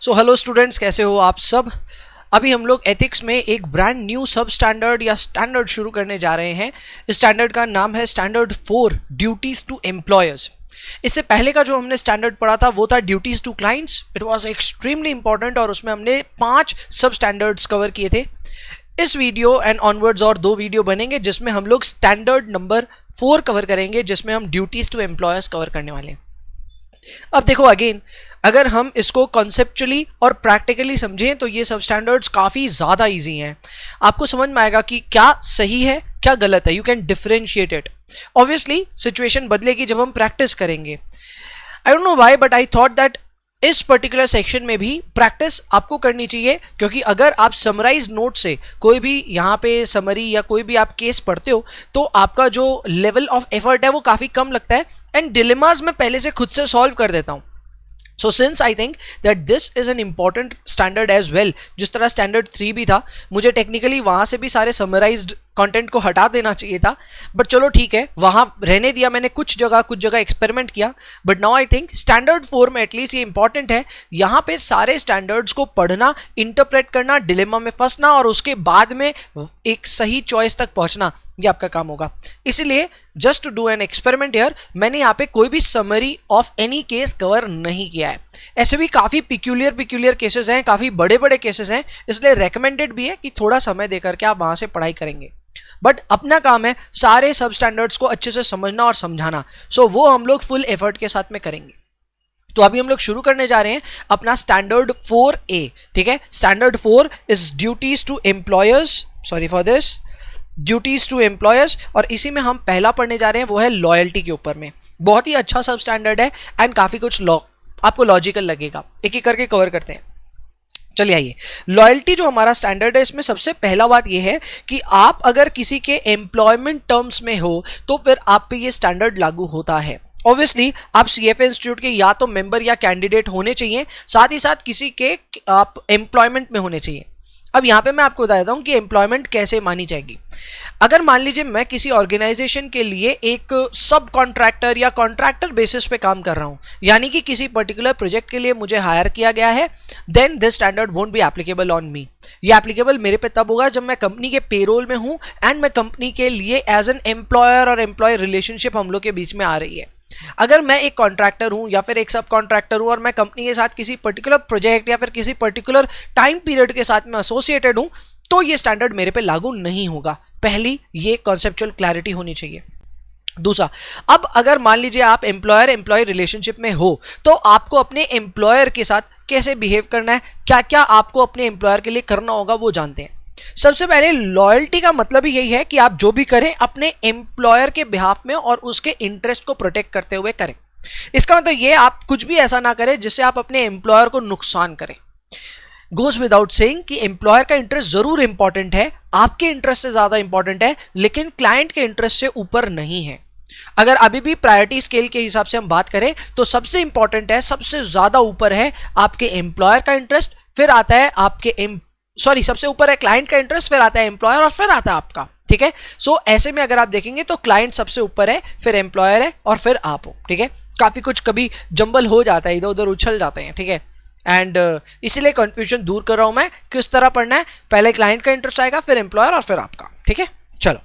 So hello students, कैसे हो आप सब। अभी हम लोग एथिक्स में एक ब्रांड न्यू सब स्टैंडर्ड या स्टैंडर्ड शुरू करने जा रहे हैं। इस स्टैंडर्ड का नाम है स्टैंडर्ड 4 ड्यूटीज टू एम्प्लॉयर्स। इससे पहले का जो हमने स्टैंडर्ड पढ़ा था वो था duties to clients. It was extremely important और उसमें हमने 5 सब स्टैंडर्ड्स कवर किए थे। इस वीडियो एंड ऑनवर्ड्स और 2 वीडियो बनेंगे जिसमें हम लोग स्टैंडर्ड नंबर 4 कवर करेंगे, जिसमें हम ड्यूटीज टू एम्प्लॉयर्स कवर करने वाले हैं। अब देखो अगेन, अगर हम इसको कॉन्सेप्चुअली और प्रैक्टिकली समझें तो ये सब स्टैंडर्ड्स काफ़ी ज़्यादा इजी हैं। आपको समझ में आएगा कि क्या सही है क्या गलत है। You can differentiate it. Obviously situation बदलेगी जब हम प्रैक्टिस करेंगे। I don't know why but I thought that इस पर्टिकुलर सेक्शन में भी प्रैक्टिस आपको करनी चाहिए, क्योंकि अगर आप समराइज नोट से कोई भी यहाँ पे समरी या कोई भी आप केस पढ़ते हो तो आपका जो लेवल ऑफ एफर्ट है वो काफ़ी कम लगता है। एंड डिलेमास मैं पहले से खुद से सॉल्व कर देता हूँ। So since I think that this is an important standard as well, जिस तरह स्टैंडर्ड 3 भी था, मुझे टेक्निकली वहाँ से भी सारे समराइज्ड कंटेंट को हटा देना चाहिए था, बट चलो ठीक है, वहाँ रहने दिया मैंने। कुछ जगह एक्सपेरिमेंट किया, but now I think standard 4 में एटलीस्ट ये इंपॉर्टेंट है। यहाँ पे सारे स्टैंडर्ड्स को पढ़ना, इंटरप्रेट करना, डिलेमा में फंसना और उसके बाद में एक सही चॉइस तक पहुँचना, ये आपका काम होगा। इसीलिए just to do an experiment here, मैंने यहाँ पे कोई भी summary of any case cover नहीं किया है। ऐसे भी काफ़ी पिक्यूलियर केसेस हैं, काफ़ी बड़े केसेस हैं, इसलिए रेकमेंडेड भी है कि थोड़ा समय देकर के आप वहाँ से पढ़ाई करेंगे। बट अपना काम है सारे सब स्टैंडर्ड्स को अच्छे से समझना और समझाना। सो वो हम लोग फुल एफर्ट के साथ में करेंगे। तो अभी हम लोग शुरू करने जा रहे हैं अपना स्टैंडर्ड 4A। ठीक है, standard 4 is duties to employers, sorry for this, duties to employers. और इसी में हम पहला पढ़ने जा रहे हैं वो है लॉयल्टी के ऊपर में। बहुत ही अच्छा सब स्टैंडर्ड है एंड काफ़ी कुछ आपको लॉजिकल लगेगा। एक एक करके कवर करते हैं। चलिए आइए, लॉयल्टी जो हमारा स्टैंडर्ड है इसमें सबसे पहला बात यह है कि आप अगर किसी के एम्प्लॉयमेंट टर्म्स में हो तो फिर आप पे ये स्टैंडर्ड लागू होता है। ऑब्वियसली आप CFA इंस्टीट्यूट के या तो मेंबर या कैंडिडेट होने चाहिए, साथ ही साथ किसी के आप एम्प्लॉयमेंट में होने चाहिए। अब यहाँ पे मैं आपको बता देता हूँ कि एम्प्लॉयमेंट कैसे मानी जाएगी। अगर मान लीजिए मैं किसी ऑर्गेनाइजेशन के लिए एक सब कॉन्ट्रैक्टर या कॉन्ट्रैक्टर बेसिस पे काम कर रहा हूँ, यानी कि किसी पर्टिकुलर प्रोजेक्ट के लिए मुझे हायर किया गया है, then this standard won't be applicable on me. ये एप्लीकेबल मेरे पे तब होगा जब मैं कंपनी के पेरोल में हूँ एंड मैं कंपनी के लिए एज एन एम्प्लॉयर और एम्प्लॉय रिलेशनशिप हम लोग के बीच में आ रही है। अगर मैं एक कॉन्ट्रैक्टर हूं या फिर एक सब कॉन्ट्रैक्टर हूं और मैं कंपनी के साथ किसी पर्टिकुलर प्रोजेक्ट या फिर किसी पर्टिकुलर टाइम पीरियड के साथ में एसोसिएटेड हूं, तो ये स्टैंडर्ड मेरे पे लागू नहीं होगा। पहली ये कॉन्सेप्चुअल क्लैरिटी होनी चाहिए। दूसरा, अब अगर मान लीजिए आप एम्प्लॉयर एम्प्लॉय रिलेशनशिप में हो तो आपको अपने एम्प्लॉयर के साथ कैसे बिहेव करना है, क्या क्या आपको अपने एम्प्लॉयर के लिए करना होगा, वो जानते हैं। सबसे पहले लॉयल्टी का मतलब ही यही है कि आप जो भी करें अपने एम्प्लॉयर के बिहाफ में और उसके इंटरेस्ट को प्रोटेक्ट करते हुए करें। इसका मतलब ये, आप कुछ भी ऐसा ना करें जिससे आप अपने एम्प्लॉयर को नुकसान करें। गोज विदाउट सेइंग कि एम्प्लॉयर का इंटरेस्ट जरूर इंपॉर्टेंट है, आपके इंटरेस्ट से ज्यादा इंपॉर्टेंट है, लेकिन क्लाइंट के इंटरेस्ट से ऊपर नहीं है। अगर अभी भी प्रायोरिटी स्केल के हिसाब से हम बात करें तो सबसे इंपॉर्टेंट है, सबसे ज्यादा ऊपर है आपके एम्प्लॉयर का इंटरेस्ट, फिर आता है आपके सबसे ऊपर है क्लाइंट का इंटरेस्ट, फिर आता है एम्प्लॉयर और फिर आता है आपका। ठीक है, सो ऐसे में अगर आप देखेंगे तो क्लाइंट सबसे ऊपर है, फिर एम्प्लॉयर है और फिर आप हो। ठीक है, काफी कुछ कभी जंबल हो जाता है, इधर उधर उछल जाते हैं। ठीक है, एंड इसीलिए कंफ्यूजन दूर कर रहा हूं मैं, किस तरह पढ़ना है। पहले क्लाइंट का इंटरेस्ट आएगा, फिर एम्प्लॉयर और फिर आपका। ठीक है, चलो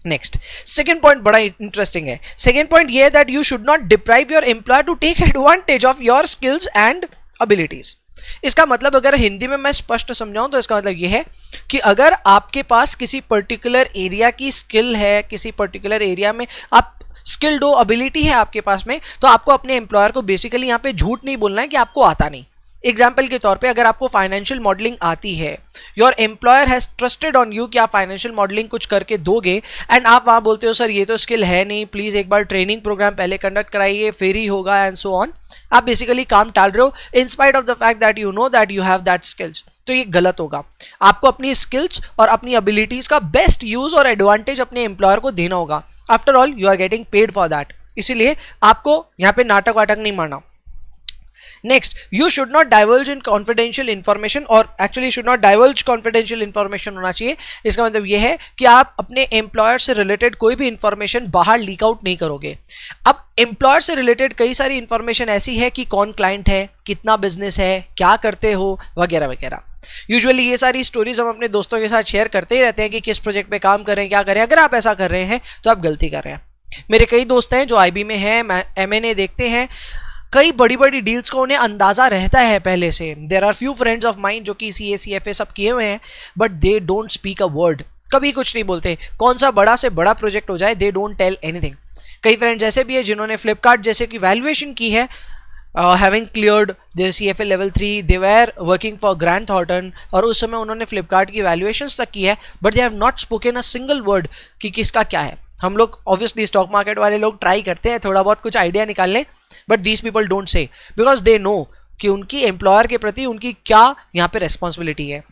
नेक्स्ट, सेकेंड पॉइंट बड़ा इंटरेस्टिंग है। सेकेंड पॉइंट ये है that you should not deprive your employer to take advantage of your skills and abilities. इसका मतलब अगर हिंदी में मैं स्पष्ट समझाऊं तो इसका मतलब यह है कि अगर आपके पास किसी पर्टिकुलर एरिया की स्किल है, किसी पर्टिकुलर एरिया में आप स्किल्ड हो, एबिलिटी है आपके पास में, तो आपको अपने एम्प्लॉयर को बेसिकली यहाँ पे झूठ नहीं बोलना है कि आपको आता नहीं। एग्जाम्पल के तौर पे अगर आपको फाइनेंशियल मॉडलिंग आती है, your employer has trusted on you कि आप फाइनेंशियल मॉडलिंग कुछ करके दोगे, एंड आप वहाँ बोलते हो सर ये तो स्किल है नहीं, प्लीज एक बार ट्रेनिंग प्रोग्राम पहले कंडक्ट कराइए फिर ही होगा एंड सो ऑन। आप बेसिकली काम टाल रहे हो in spite of the fact that you know that you have that skills. तो ये गलत होगा। आपको अपनी स्किल्स और अपनी एबिलिटीज का बेस्ट यूज और एडवांटेज अपने एम्प्लॉयर को देना होगा। After all you are getting paid for that, इसीलिए आपको यहाँ पे नाटक वाटक नहीं मारना। Next, you should not diverge in confidential information, और actually should not diverge confidential information होना चाहिए। इसका मतलब यह है कि आप अपने एम्प्लॉयर से रिलेटेड कोई भी इंफॉर्मेशन बाहर लीक आउट नहीं करोगे। अब एम्प्लॉयर से रिलेटेड कई सारी इंफॉर्मेशन ऐसी है कि कौन क्लाइंट है, कितना बिजनेस है, क्या करते हो, वगैरह वगैरह। यूजुअली ये सारी स्टोरीज हम अपने दोस्तों के साथ शेयर करते ही रहते हैं कि किस प्रोजेक्ट पे काम कर रहे हैं, क्या कर रहे हैं। अगर आप ऐसा कर रहे हैं तो आप गलती कर रहे हैं। मेरे कई दोस्त हैं जो IB में हैं, M&A देखते हैं, कई बड़ी बड़ी डील्स को उन्हें अंदाजा रहता है पहले से। There are few friends of mine जो कि CA CFA सब किए हुए हैं, but they don't speak a word, कभी कुछ नहीं बोलते। कौन सा बड़ा से बड़ा प्रोजेक्ट हो जाए, दे डोंट टेल एनीथिंग। कई फ्रेंड्स ऐसे भी है जिन्होंने फ्लिपकार्ट जैसे की वैल्यूएशन की है, having cleared their CFA level 3, they were working for Grant Thornton, और उस समय उन्होंने फ्लिपकार्ट की वैल्यूएशंस तक की है, but they have not spoken a single word कि किसका क्या है। हम लोग ऑब्वियसली स्टॉक मार्केट वाले लोग ट्राई करते हैं थोड़ा बहुत कुछ आइडिया निकालने, but these people don't say, because they know कि उनकी एम्प्लॉयर के प्रति उनकी क्या यहाँ पे रेस्पॉन्सिबिलिटी है।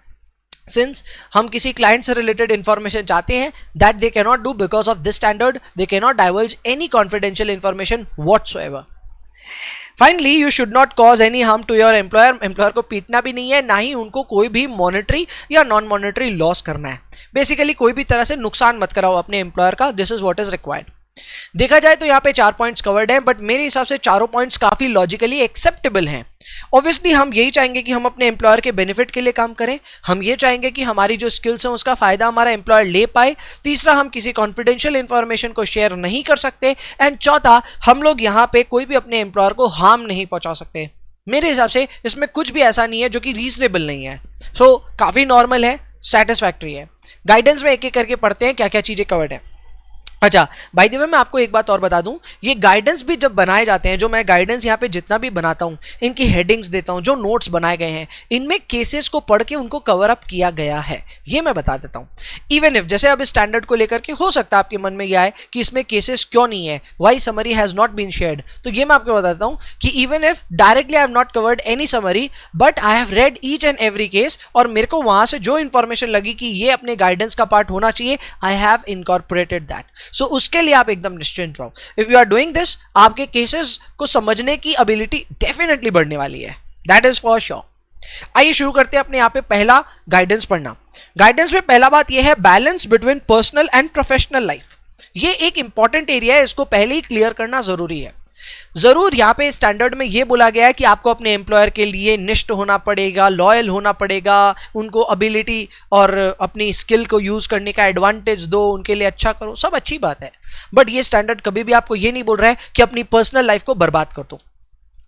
सिंस हम किसी क्लाइंट से रिलेटेड इंफॉर्मेशन चाहते हैं, that they cannot do because of this standard, they cannot diverge any confidential information whatsoever. Finally, you should not cause any harm to your employer. Employer को पीटना भी नहीं है, ना ही उनको कोई भी मॉनेटरी या नॉन मॉनेटरी लॉस करना है। बेसिकली कोई भी तरह से नुकसान मत कराओ अपने एम्प्लॉयर का। This is what is required. देखा जाए तो यहाँ पे 4 पॉइंट्स कवर्ड हैं, बट मेरे हिसाब से चारों पॉइंट्स काफी लॉजिकली एक्सेप्टेबल हैं। ऑब्वियसली हम यही चाहेंगे कि हम अपने एम्प्लॉयर के बेनिफिट के लिए काम करें, हम ये चाहेंगे कि हमारी जो स्किल्स हैं उसका फायदा हमारा एम्प्लॉयर ले पाए। तीसरा, हम किसी कॉन्फिडेंशियल इंफॉर्मेशन को शेयर नहीं कर सकते। एंड चौथा, हम लोग यहाँ पे कोई भी अपने एम्प्लॉयर को हार्म नहीं पहुंचा सकते। मेरे हिसाब से इसमें कुछ भी ऐसा नहीं है जो कि रीजनेबल नहीं है। सो काफी नॉर्मल है, सेटिस्फैक्ट्री है। गाइडेंस में एक एक करके पढ़ते हैं क्या क्या चीजें कवर्ड है। अच्छा, बाय द वे मैं आपको एक बात और बता दूं, ये गाइडेंस भी जब बनाए जाते हैं, जो मैं गाइडेंस यहाँ पे जितना भी बनाता हूँ, इनकी हेडिंग्स देता हूँ, जो नोट्स बनाए गए हैं, इनमें केसेस को पढ़ के उनको कवर अप किया गया है, ये मैं बता देता हूँ। इवन इफ, जैसे अब स्टैंडर्ड को लेकर के हो सकता है आपके मन में यह आए कि इसमें केसेस क्यों नहीं है, why summary has not been shared, तो ये मैं आपको बता देता हूँ कि even if directly I have not covered any summary, but I have read each and every case, और मेरे को वहां से जो इंफॉर्मेशन लगी कि ये अपने गाइडेंस का पार्ट होना चाहिए, I have incorporated that. So उसके लिए आप एकदम निश्चिंत रहो। If you are doing this, आपके केसेस को समझने की एबिलिटी डेफिनेटली बढ़ने वाली है, दैट इज फॉर श्योर। आइए शुरू करते हैं अपने यहाँ पे पहला गाइडेंस पढ़ना। गाइडेंस में पहला बात यह है, balance between personal and professional life. ये एक इंपॉर्टेंट एरिया है, इसको पहले ही क्लियर करना जरूरी है। जरूर यहाँ पे स्टैंडर्ड में ये बोला गया है कि आपको अपने एम्प्लॉयर के लिए निष्ठ होना पड़ेगा, लॉयल होना पड़ेगा, उनको एबिलिटी और अपनी स्किल को यूज करने का एडवांटेज दो, उनके लिए अच्छा करो, सब अच्छी बात है। बट ये स्टैंडर्ड कभी भी आपको ये नहीं बोल रहा है कि अपनी पर्सनल लाइफ को बर्बाद कर दो।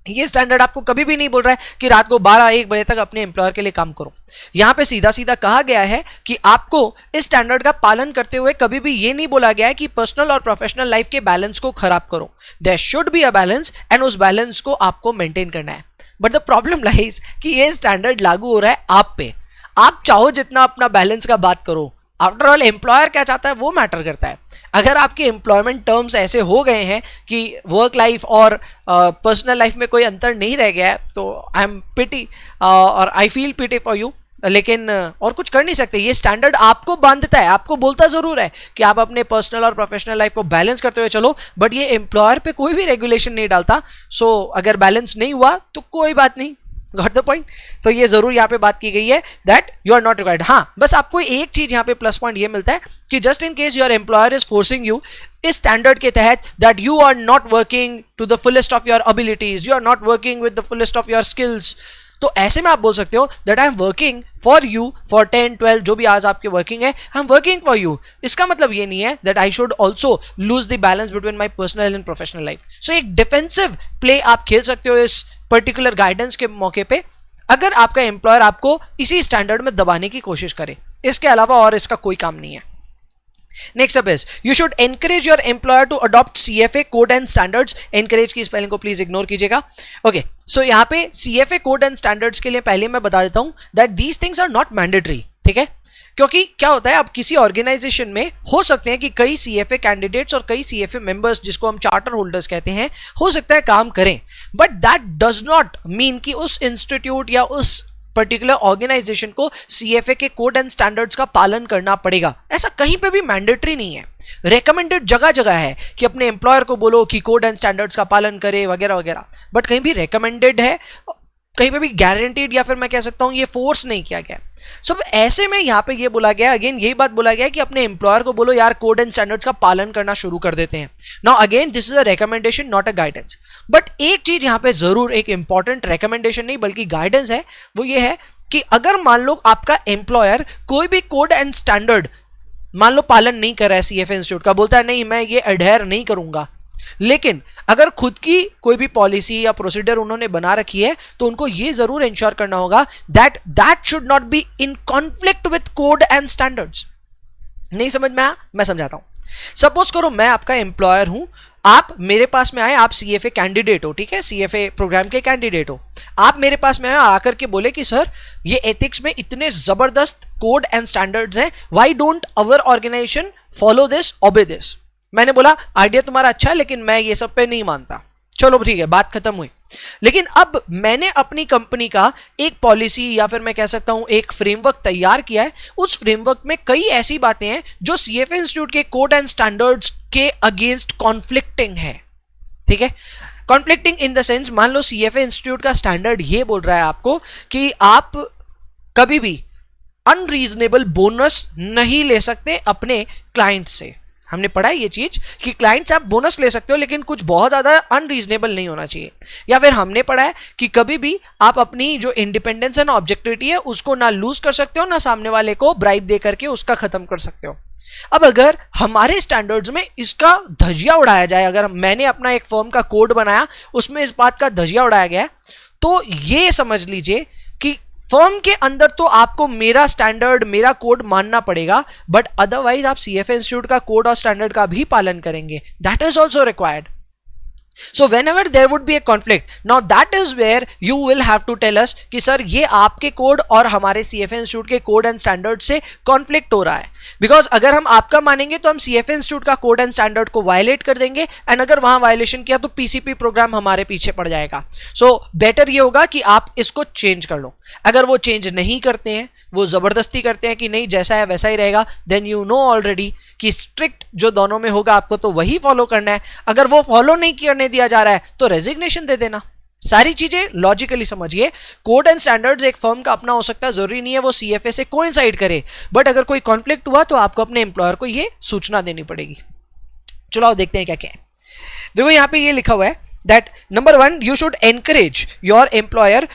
ये स्टैंडर्ड आपको कभी भी नहीं बोल रहा है कि रात को 12-1 बजे तक अपने एम्प्लॉयर के लिए काम करो। यहां पे सीधा सीधा कहा गया है कि आपको इस स्टैंडर्ड का पालन करते हुए कभी भी ये नहीं बोला गया है कि पर्सनल और प्रोफेशनल लाइफ के बैलेंस को खराब करो। There should be a balance, and उस बैलेंस को आपको मेंटेन करना है। बट द प्रॉब्लम लाइज कि ये स्टैंडर्ड लागू हो रहा है आप पे। आप चाहो जितना अपना बैलेंस का बात करो, आफ्टर ऑल एम्प्लॉयर क्या चाहता है वो मैटर करता है। अगर आपके एम्प्लॉयमेंट टर्म्स ऐसे हो गए हैं कि वर्क लाइफ और पर्सनल लाइफ में कोई अंतर नहीं रह गया है, तो आई एम पिटी और I feel pity for you, लेकिन और कुछ कर नहीं सकते। ये स्टैंडर्ड आपको बांधता है, आपको बोलता जरूर है कि आप अपने पर्सनल और प्रोफेशनल लाइफ को बैलेंस करते हुए चलो, बट ये एम्प्लॉयर पे कोई भी रेगुलेशन नहीं डालता। सो अगर बैलेंस नहीं हुआ तो कोई बात नहीं, गॉट द पॉइंट। तो ये जरूर यहाँ पे बात की गई है that you are not required. हाँ, बस आपको एक चीज यहाँ पे प्लस पॉइंट ये मिलता है कि just in case your employer is forcing you इस स्टैंडर्ड के तहत that you are not working to the fullest of your abilities, you are not working with the fullest of your skills, तो ऐसे में आप बोल सकते हो that I am working for you for 10-12 जो भी आज आपके वर्किंग है, I am working for you. इसका मतलब ये नहीं है that I should also lose the balance between my personal and professional life. So एक डिफेंसिव प्ले आप खेल सकते हो इस पर्टिकुलर गाइडेंस के मौके पे, अगर आपका एम्प्लॉयर आपको इसी स्टैंडर्ड में दबाने की कोशिश करे। इसके अलावा और इसका कोई काम नहीं है। Next up is you should encourage your employer to adopt CFA code and standards. Encourage की स्पेलिंग को प्लीज इग्नोर कीजिएगा। ओके, सो यहाँ पे CFA कोड एंड स्टैंडर्ड्स के लिए पहले मैं बता देता हूं that these things are not mandatory, ठीक है। क्योंकि क्या होता है, अब किसी ऑर्गेनाइजेशन में हो सकते हैं कि कई CFA कैंडिडेट्स और कई CFA मेंबर्स, जिसको हम चार्टर होल्डर्स कहते हैं, हो सकता है काम करें, but that does not mean कि उस इंस्टीट्यूट या उस पर्टिकुलर ऑर्गेनाइजेशन को सीएफए के कोड एंड स्टैंडर्ड्स का पालन करना पड़ेगा। ऐसा कहीं पे भी मैंडेटरी नहीं है, रेकमेंडेड जगह जगह है कि अपने एम्प्लॉयर को बोलो कि कोड एंड स्टैंडर्ड्स का पालन करे वगैरह वगैरह, बट कहीं भी रेकमेंडेड है, कहीं पे भी गारंटीड या फिर मैं कह सकता हूं ये फोर्स नहीं किया गया। सो ऐसे में यहां पे ये बोला गया, अगेन यही बात बोला गया कि अपने एम्प्लॉयर को बोलो यार कोड एंड स्टैंडर्ड्स का पालन करना शुरू कर देते हैं। Now again this is a recommendation not a guidance, but एक चीज यहां पे जरूर, एक इंपॉर्टेंट रिकमेंडेशन नहीं बल्कि गाइडेंस है, वो ये है कि अगर मान लो आपका एम्प्लॉयर कोई भी कोड एंड स्टैंडर्ड मान लो पालन नहीं कर रहा है, सीएफए इंस्टीट्यूट का बोलता है नहीं मैं ये अडहेयर नहीं करूंगा, लेकिन अगर खुद की कोई भी पॉलिसी या प्रोसीजर उन्होंने बना रखी है तो उनको ये जरूर इंश्योर करना होगा that that should not be in conflict with code and standards. नहीं समझ में आया? मैं समझाता हूं। सपोज करो मैं आपका एम्प्लॉयर हूं, आप मेरे पास में आए, आप सीएफए कैंडिडेट हो, ठीक है, सीएफए प्रोग्राम के कैंडिडेट हो, आप मेरे पास में आए आकर के बोले कि सर ये एथिक्स में इतने जबरदस्त कोड एंड स्टैंडर्ड्स हैं, why don't our organization follow this, obey this. मैंने बोला आइडिया तुम्हारा अच्छा है लेकिन मैं ये सब पे नहीं मानता, चलो ठीक है, बात खत्म हुई। लेकिन अब मैंने अपनी कंपनी का एक पॉलिसी या फिर मैं कह सकता हूं एक फ्रेमवर्क तैयार किया है, उस फ्रेमवर्क में कई ऐसी बातें हैं जो सीएफए इंस्टीट्यूट के कोड एंड स्टैंडर्ड्स के अगेंस्ट कॉन्फ्लिक्टिंग है, ठीक है। कॉन्फ्लिक्टिंग इन द सेंस, मान लो सीएफए इंस्टीट्यूट का स्टैंडर्ड ये बोल रहा है आपको कि आप कभी भी अनरीजनेबल बोनस नहीं ले सकते अपने क्लाइंट से। हमने पढ़ा है ये चीज कि क्लाइंट से आप बोनस ले सकते हो लेकिन कुछ बहुत ज्यादा अनरीजनेबल नहीं होना चाहिए। या फिर हमने पढ़ा है कि कभी भी आप अपनी जो इंडिपेंडेंस एंड ऑब्जेक्टिविटी है उसको ना लूज कर सकते हो, ना सामने वाले को ब्राइब दे करके उसका खत्म कर सकते हो। अब अगर हमारे स्टैंडर्ड्स में इसका धजिया उड़ाया जाए, अगर मैंने अपना एक फर्म का कोड बनाया उसमें इस बात का धजिया उड़ाया गया, तो ये समझ लीजिए कि फर्म के अंदर तो आपको मेरा स्टैंडर्ड, मेरा कोड मानना पड़ेगा, बट अदरवाइज आप सीएफए इंस्टीट्यूट का कोड और स्टैंडर्ड का भी पालन करेंगे, that is also required. So whenever there would be a conflict, now that is where you will have to tell us कि सर ये आपके कोड और हमारे सीएफए इंस्टीट्यूट के कोड एंड स्टैंडर्ड से कॉन्फ्लिक्ट हो रहा है। बिकॉज अगर हम आपका मानेंगे तो हम सीएफए इंस्टीट्यूट का कोड एंड स्टैंडर्ड को वायलेट कर देंगे, एंड अगर वहां वायलेशन किया तो पीसीपी प्रोग्राम हमारे पीछे पड़ जाएगा। सो बेटर ये होगा कि आप इसको चेंज कर लो। अगर वो चेंज नहीं करते हैं, वो जबरदस्ती करते हैं कि नहीं जैसा है वैसा ही रहेगा, देन यू नो ऑलरेडी कि स्ट्रिक्ट जो दोनों में होगा आपको तो वही फॉलो करना है। अगर वो फॉलो नहीं करने दिया जा रहा है तो रेजिग्नेशन दे देना। सारी चीजें लॉजिकली समझिए। कोड एंड स्टैंडर्ड्स एक फर्म का अपना हो सकता है, जरूरी नहीं है वो सीएफए से कोइंसाइड करे, बट अगर कोई कॉन्फ्लिक्ट हुआ तो आपको अपने एम्प्लॉयर को ये सूचना देनी पड़ेगी। चलो आओ देखते हैं क्या क्या है। देखो यहाँ पे ये लिखा हुआ है that number 1 you should encourage your employer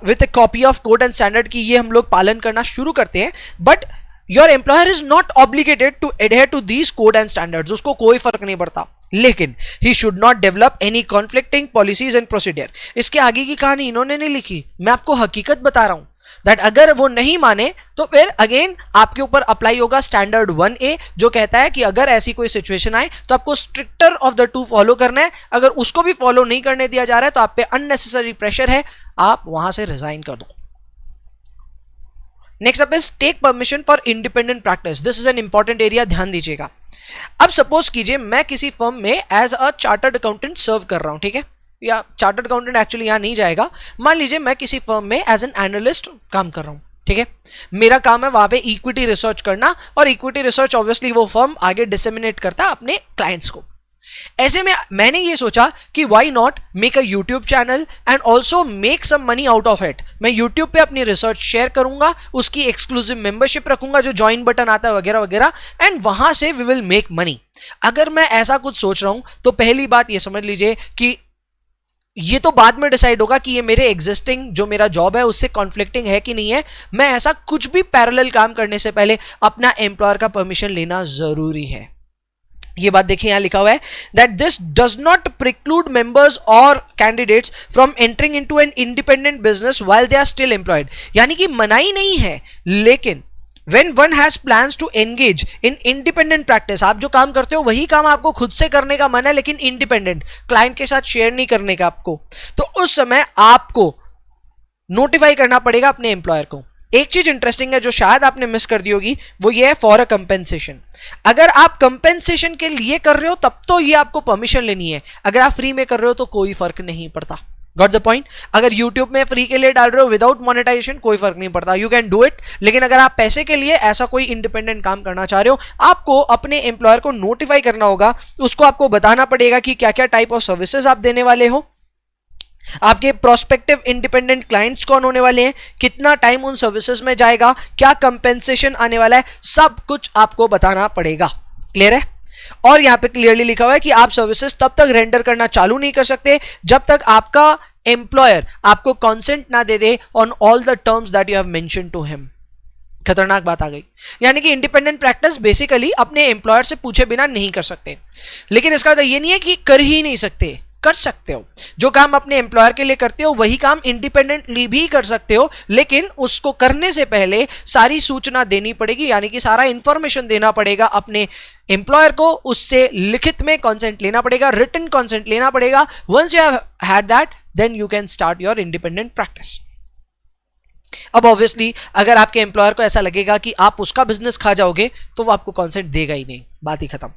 with a copy of code and standard की ये हम लोग पालन करना शुरू करते हैं, but your employer is not obligated to adhere to these code and standards, उसको कोई फर्क नहीं पड़ता, लेकिन he should not develop any conflicting policies and procedure. इसके आगे की कहानी इन्होंने नहीं लिखी, मैं आपको हकीकत बता रहा हूं दैट अगर वो नहीं माने तो फिर अगेन आपके ऊपर अप्लाई होगा स्टैंडर्ड 1A जो कहता है कि अगर ऐसी कोई सिचुएशन आए तो आपको stricter of the two follow करना है। अगर उसको भी फॉलो नहीं करने दिया जा रहा है तो आप पे अननेसेसरी प्रेशर है, आप वहां से रिजाइन कर दो। Next up is take permission for independent practice. This is an important area, ध्यान दीजिएगा। अब सपोज कीजिए मैं किसी फर्म में as a chartered accountant serve कर रहा हूं, ठीक है, या चार्टर्ड अकाउंटेंट एक्चुअली यहां नहीं जाएगा, मान लीजिए मैं किसी फर्म में एज एन एनालिस्ट काम कर रहा हूं, ठीक है। मेरा काम है वहां पे इक्विटी रिसर्च करना, और इक्विटी रिसर्च ऑब्वियसली वो फर्म आगे डिसेमिनेट करता है अपने क्लाइंट्स को। ऐसे में मैंने ये सोचा कि why not make a YouTube channel and also make some money out of it. मैं यूट्यूब पे अपनी रिसर्च शेयर करूंगा, उसकी एक्सक्लूसिव मेंबरशिप रखूंगा जो ज्वाइन बटन आता है वगैरह वगैरह, एंड वहां से वी विल मेक मनी। अगर मैं ऐसा कुछ सोच रहा हूं तो पहली बात ये समझ लीजिए कि ये तो बाद में डिसाइड होगा कि ये मेरे एग्जिस्टिंग जो मेरा जॉब है उससे कॉन्फ्लिक्टिंग है कि नहीं है। मैं ऐसा कुछ भी पैरेलल काम करने से पहले अपना एम्प्लॉयर का परमिशन लेना जरूरी है। ये बात देखिए यहां लिखा हुआ है that this does not preclude members और candidates from entering into an independent business while they are still employed. यानी कि मनाही नहीं है, लेकिन when one has plans to engage in independent practice, आप जो काम करते हो वही काम आपको खुद से करने का मन है, लेकिन इंडिपेंडेंट, क्लाइंट के साथ शेयर नहीं करने का आपको, तो उस समय आपको नोटिफाई करना पड़ेगा अपने एम्प्लॉयर को। एक चीज इंटरेस्टिंग है जो शायद आपने मिस कर दी होगी, वो ये है फॉर अ कंपेंसेशन। अगर आप कंपेंसेशन के लिए कर रहे हो तब तो ये आपको परमिशन लेनी है, अगर आप फ्री में कर रहे हो तो कोई फर्क नहीं पड़ता। Got the point? अगर YouTube में फ्री के लिए डाल रहे हो विदाउट मोनेटाइजेशन कोई फर्क नहीं पड़ता, यू कैन डू इट। लेकिन अगर आप पैसे के लिए ऐसा कोई इंडिपेंडेंट काम करना चाह रहे हो, आपको अपने एम्प्लॉयर को नोटिफाई करना होगा, उसको आपको बताना पड़ेगा कि क्या क्या टाइप ऑफ सर्विसेज आप देने वाले हो, आपके प्रोस्पेक्टिव इंडिपेंडेंट क्लाइंट्स कौन होने वाले हैं, कितना टाइम उन सर्विसेज में जाएगा, क्या कंपेंसेशन आने वाला है, सब कुछ आपको बताना पड़ेगा। क्लियर है? और यहां पे क्लियरली लिखा हुआ है कि आप सर्विसेज तब तक रेंडर करना चालू नहीं कर सकते जब तक आपका एम्प्लॉयर आपको कंसेंट ना दे दे on all the terms that you have mentioned to him. खतरनाक बात आ गई। यानी कि इंडिपेंडेंट प्रैक्टिस बेसिकली अपने एम्प्लॉयर से पूछे बिना नहीं कर सकते, लेकिन इसका मतलब ये नहीं है कि कर ही नहीं सकते, कर सकते हो। जो काम अपने एम्प्लॉयर के लिए करते हो वही काम इंडिपेंडेंटली भी कर सकते हो, लेकिन उसको करने से पहले सारी सूचना देनी पड़ेगी, यानी कि सारा इंफॉर्मेशन देना पड़ेगा अपने एम्प्लॉयर को, उससे लिखित में कॉन्सेंट लेना पड़ेगा, रिटन कॉन्सेंट लेना पड़ेगा। Once you have had that then you can start your independent practice. अब ऑब्वियसली अगर आपके एम्प्लॉयर को ऐसा लगेगा कि आप उसका बिजनेस खा जाओगे तो वो आपको कॉन्सेंट देगा ही नहीं, बात ही खत्म।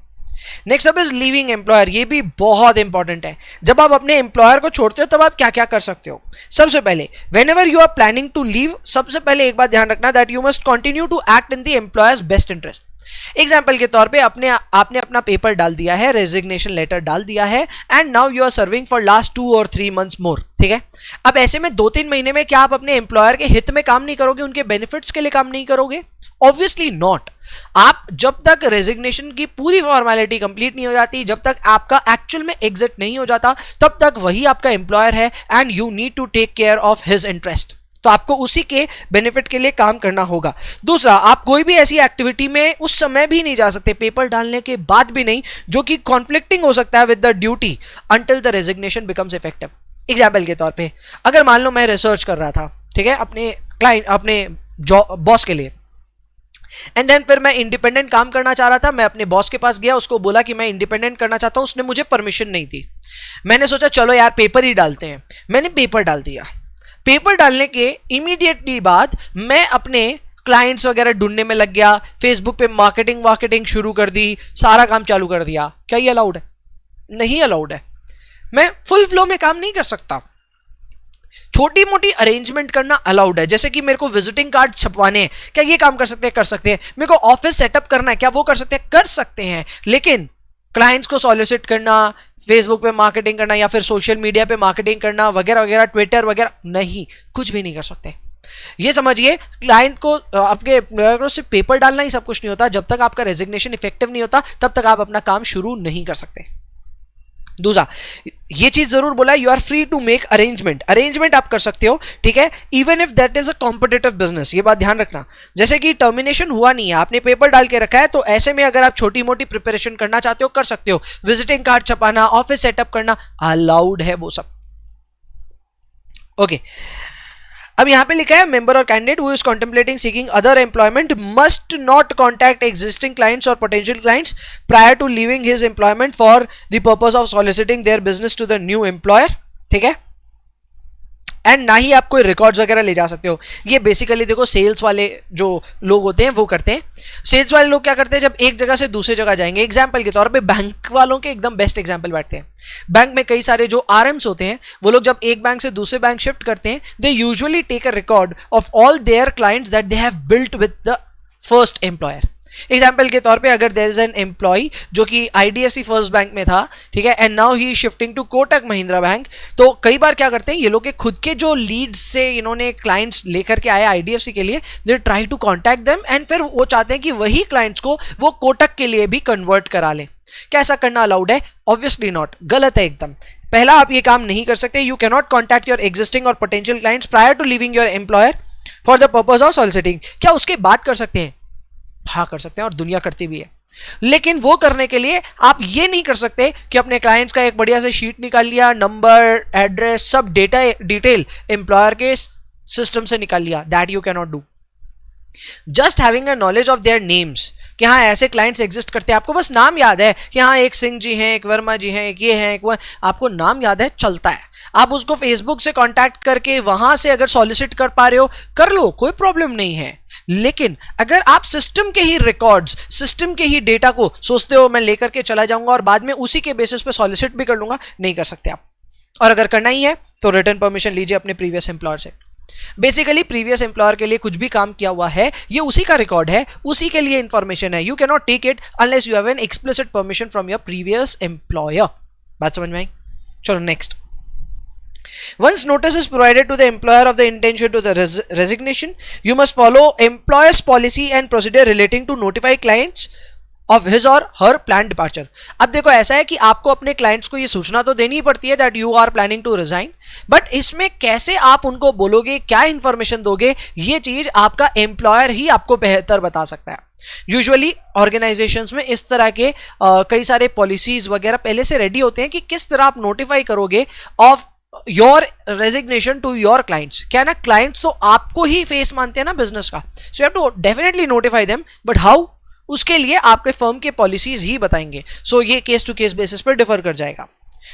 Next up is leaving employer. ये भी बहुत इंपॉर्टेंट है। जब आप अपने एम्प्लॉयर को छोड़ते हो तब आप क्या क्या कर सकते हो? सबसे पहले whenever you are planning to leave, सबसे पहले एक बात ध्यान रखना that you must continue to act in the employer's best interest. Example के तौर पे आपने अपना पेपर डाल दिया है, रेजिग्नेशन लेटर डाल दिया है, and now you are serving for last 2 और 3 months मोर। ठीक है, अब ऐसे में 2-3 महीने में क्या आप अपने एम्प्लॉयर के हित में काम नहीं करोगे, उनके बेनिफिट्स के लिए काम नहीं करोगे? Obviously not. आप जब तक रेजिग्नेशन की पूरी फॉर्मेलिटी कंप्लीट नहीं हो जाती, जब तक आपका एक्चुअल में एग्जिट नहीं हो जाता, तब तक वही आपका एम्प्लॉयर है and you need to take care of his interest. तो आपको उसी के बेनिफिट के लिए काम करना होगा। दूसरा, आप कोई भी ऐसी एक्टिविटी में उस समय भी नहीं जा सकते, पेपर डालने के बाद भी नहीं, जो कि कॉन्फ्लिक्टिंग हो सकता है with the duty until the resignation becomes effective. Example के तौर पे अगर मान लो मैं रिसर्च कर रहा था, ठीक है, अपने क्लाइंट, अपने बॉस के लिए, एंड देन फिर मैं इंडिपेंडेंट काम करना चाह रहा था, मैं अपने बॉस के पास गया, उसको बोला कि मैं इंडिपेंडेंट करना चाहता हूं, उसने मुझे परमिशन नहीं दी। मैंने सोचा चलो यार पेपर ही डालते हैं, मैंने पेपर डाल दिया। पेपर डालने के इमीडिएटली बाद मैं अपने क्लाइंट्स वगैरह ढूंढने में लग गया, फेसबुक पे मार्केटिंग शुरू कर दी, सारा काम चालू कर दिया। क्या ये अलाउड है? नहीं अलाउड है। मैं फुल फ्लो में काम नहीं कर सकता। छोटी मोटी अरेंजमेंट करना अलाउड है, जैसे कि मेरे को विजिटिंग कार्ड छपवाने हैं, क्या ये काम कर सकते हैं? कर सकते हैं। मेरे को ऑफिस सेटअप करना है, क्या वो कर सकते हैं? कर सकते हैं। लेकिन क्लाइंट्स को सॉलिसिट करना, फेसबुक पे मार्केटिंग करना या फिर सोशल मीडिया पे मार्केटिंग करना वगैरह वगैरह, ट्विटर वगैरह, नहीं, कुछ भी नहीं कर सकते। ये समझिए, क्लाइंट को, आपके एम्प्लॉयर को सिर्फ पेपर डालना ही सब कुछ नहीं होता। जब तक आपका रेजिग्नेशन इफेक्टिव नहीं होता तब तक आप अपना काम शुरू नहीं कर सकते। दूसरा, ये चीज जरूर बोला, you are free to make arrangement आप कर सकते हो, ठीक है, even if that is a competitive business. ये बात ध्यान रखना। जैसे कि टर्मिनेशन हुआ नहीं है, आपने पेपर डाल के रखा है, तो ऐसे में अगर आप छोटी मोटी प्रिपरेशन करना चाहते हो कर सकते हो। विजिटिंग कार्ड छपाना, ऑफिस सेटअप करना अलाउड है वो सब। ओके, अब यहां पे लिखा है मेंबर और candidate who is contemplating seeking other employment must not contact existing clients और potential clients prior to leaving his employment for the purpose of soliciting their business to the new employer. ठीक है, and ना ही आप कोई records वगैरह ले जा सकते हो। ये बेसिकली देखो सेल्स वाले जो लोग होते हैं वो करते हैं। सेल्स वाले लोग क्या करते हैं, जब एक जगह से दूसरी जगह जाएंगे, एग्जाम्पल के तौर पे बैंक वालों के एकदम बेस्ट एग्जाम्पल बैठते हैं। बैंक में कई सारे जो आरएम्स होते हैं, वो लोग जब एक बैंक से दूसरे बैंक शिफ्ट करते हैं, they usually take a record of all their clients that they have built with the first employer. Example के तौर पे अगर देयर इज एन एम्प्लॉय जो कि आईडीएफसी फर्स्ट बैंक में था, ठीक है, and now he shifting to Kotak Mahindra bank, तो कई बार क्या करते हैं ये लोग के खुद के जो लीड्स से इन्होंने क्लाइंट्स लेकर के आए आईडीएफसी के लिए, they try to contact them, एंड फिर वो चाहते हैं कि वही क्लाइंट्स को वो कोटक के लिए भी कन्वर्ट करा लें। क्या ऐसा करना अलाउड है? ऑब्वियसली नॉट, गलत है एकदम। पहला, आप ये काम नहीं कर सकते। You can not contact your existing और potential clients prior to leaving your employer for the purpose of soliciting. क्या उसके बाद कर सकते हैं? हाँ, कर सकते हैं, और दुनिया करती भी है। लेकिन वो करने के लिए आप ये नहीं कर सकते कि अपने क्लाइंट्स का एक बढ़िया से शीट निकाल लिया, नंबर, एड्रेस, सब डिटेल एम्प्लॉयर के सिस्टम से निकाल लिया। That you can not do. Just having a knowledge of their names, कि हाँ ऐसे क्लाइंट्स एग्जिस्ट करते हैं, आपको बस नाम याद है कि हाँ एक सिंह जी हैं, एक वर्मा जी हैं, एक ये हैं, एक वो, आपको नाम याद है, चलता है। आप उसको फेसबुक से कांटेक्ट करके वहां से अगर सॉलिसिट कर पा रहे हो कर लो, कोई प्रॉब्लम नहीं है। लेकिन अगर आप सिस्टम के ही रिकॉर्ड्स, सिस्टम के ही डेटा को सोचते हो मैं लेकर के चला जाऊंगा और बाद में उसी के बेसिस पे सॉलिसिट भी कर लूंगा, नहीं कर सकते आप। और अगर करना ही है तो रिटर्न परमिशन लीजिए अपने प्रीवियस एम्प्लॉयर से। बेसिकली प्रीवियस एम्प्लॉयर के लिए कुछ भी काम किया हुआ है ये उसी का रिकॉर्ड है, उसी के लिए इंफॉर्मेशन है। You can not take it unless you have an explicit permission from your previous employer. बात समझ में आई? चलो next. Once notice is provided to the employer of the intention to the resignation, you must follow employer's policy and procedure relating to notify clients of his or her planned departure. अब देखो ऐसा है कि आपको अपने clients को ये सूचना तो देनी ही पड़ती है that you are planning to resign, but इसमें कैसे आप उनको बोलोगे, क्या इंफॉर्मेशन दोगे, ये चीज आपका एम्प्लॉयर ही आपको बेहतर बता सकता है। यूजुअली ऑर्गेनाइजेशंस में इस तरह के कई सारे पॉलिसीज वगैरह पहले से रेडी होते हैं कि किस तरह आप नोटिफाई करोगे of your resignation to your clients. क्या है ना, क्लाइंट्स तो आपको ही फेस मानते हैं ना बिजनेस का, so you have to definitely notify them, but how, उसके लिए आपके फर्म के पॉलिसीज ही बताएंगे। सो ये केस टू केस बेसिस पर डिफर कर जाएगा।